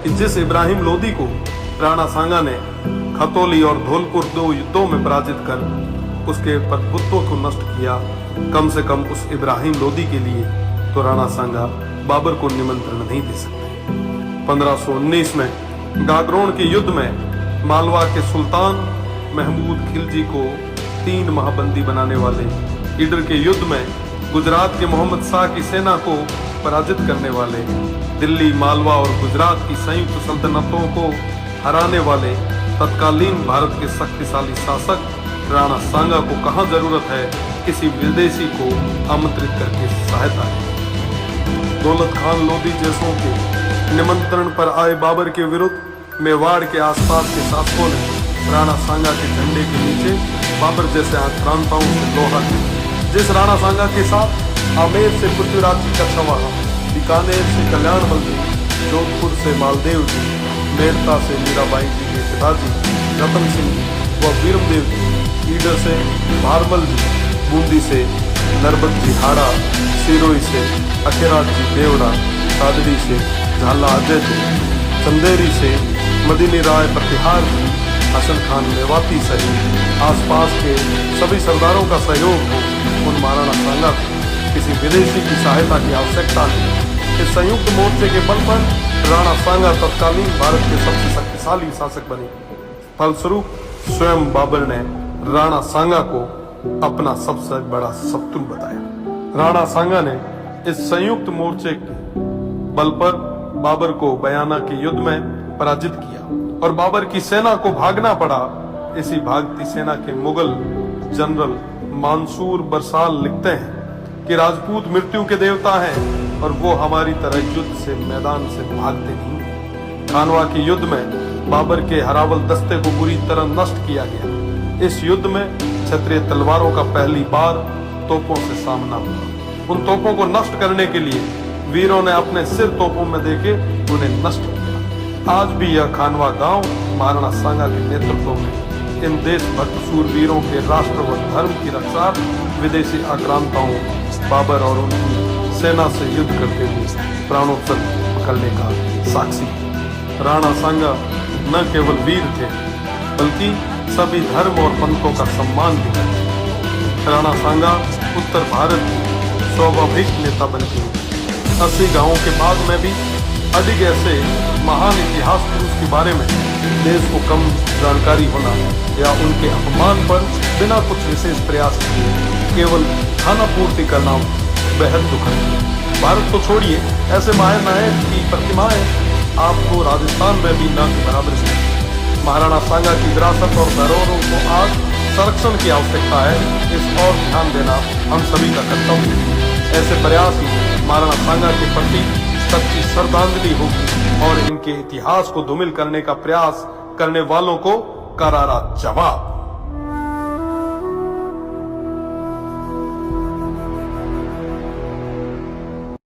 कि जिस इब्राहिम लोदी को राणा सांगा ने खतौली और धौलपुर 2 युद्धों में पराजित कर उसके प्रभुत्व को नष्ट किया, कम से कम उस इब्राहिम लोदी के लिए तो राणा सांगा बाबर को निमंत्रण नहीं दे सकते। 1519 में गागरोन के युद्ध में मालवा के सुल्तान महमूद खिलजी को 3 माह बंदी बनाने वाले, ईडर के युद्ध में गुजरात के मोहम्मद शाह की सेना को पराजित करने वाले, दिल्ली, मालवा और गुजरात की संयुक्त सल्तनतों को हराने वाले तत्कालीन भारत के शक्तिशाली शासक राणा सांगा को कहां जरूरत है किसी विदेशी को आमंत्रित करके सहायता है। दौलत खान लोदी जैसों के निमंत्रण पर आए बाबर के विरुद्ध मेवाड़ के आसपास के शासकों ने राणा सांगा के झंडे के नीचे बाबर जैसे आक्रांताओं से लोहा किया। जिस राणा सांगा के साथ आमेर से पृथ्वीराज जी का छवाहा, बीकानेर से कल्याणमल जी, जोधपुर से मालदेव जी, मेड़ता से मीराबाई जी के पिताजी रतन सिंह जी व वीरमदेव जी, ईडर से भारमल जी, बूंदी से नरबत जी हाड़ा, सिरोही से अखेराज जी देवड़ा, कादड़ी से झाला अजय जी, चंदेरी से मदीनी राय प्रतिहार जी, हसन खान मेवाती सहित आसपास के सभी सरदारों का सहयोग हो, उन महाराणा सांगा को किसी विदेशी की सहायता की आवश्यकता नहीं। इस संयुक्त मोर्चे के बल पर राणा सांगा तत्कालीन भारत के सबसे शक्तिशाली शासक बने। फलस्वरूप स्वयं बाबर ने राणा सांगा को अपना सबसे बड़ा शत्रु बताया। राणा सांगा ने इस संयुक्त मोर्चे के बल पर बाबर को बयाना के युद्ध में पराजित किया और बाबर की सेना को भागना पड़ा। इसी भागती सेना के मुगल जनरल मंसूर बरसाल लिखते हैं कि राजपूत मृत्यु के देवता हैं और वो हमारी तरह युद्ध से मैदान से भागते नहीं। खानवा के युद्ध में बाबर के हरावल दस्ते को बुरी तरह नष्ट किया गया। इस युद्ध में क्षत्रिय तलवारों का पहली बार तोपों से सामना हुआ। उन तोपों को नष्ट करने के लिए वीरों ने अपने सिर तोपों में देके उन्हें नष्ट किया। आज भी यह खानवा गांव महाराणा सांगा के नेतृत्व में इन देशभक्त सूरवीरों के राष्ट्र व धर्म की रक्षा विदेशी आक्रांताओं बाबर और उनकी सेना से युद्ध करते हुए प्राणोत्सव करने का साक्षी। राणा सांगा न केवल वीर थे बल्कि सभी धर्म और पंथों का सम्मान भी करते। राणा सांगा उत्तर भारत के स्वाभाविक नेता बन गए। 80 गांवों के बाद में भी अधिक ऐसे महान इतिहास पुरुष के बारे में देश को कम जानकारी होना या उनके अपमान पर बिना कुछ विशेष प्रयास किए केवल खाना पूर्ति करना बेहद दुखद है। भारत को छोड़िए, ऐसे महानायक की प्रतिमाएं आपको राजस्थान में भी न के बराबर है। महाराणा सांगा की विरासत और धरोहरों को आज संरक्षण की आवश्यकता है। इस और ध्यान देना हम सभी का कर्तव्य है। ऐसे प्रयास ही महाराणा सांगा के प्रति सच्ची श्रद्धांजलि होगी और इनके इतिहास को धूमिल करने का प्रयास करने वालों को करारा जवाब।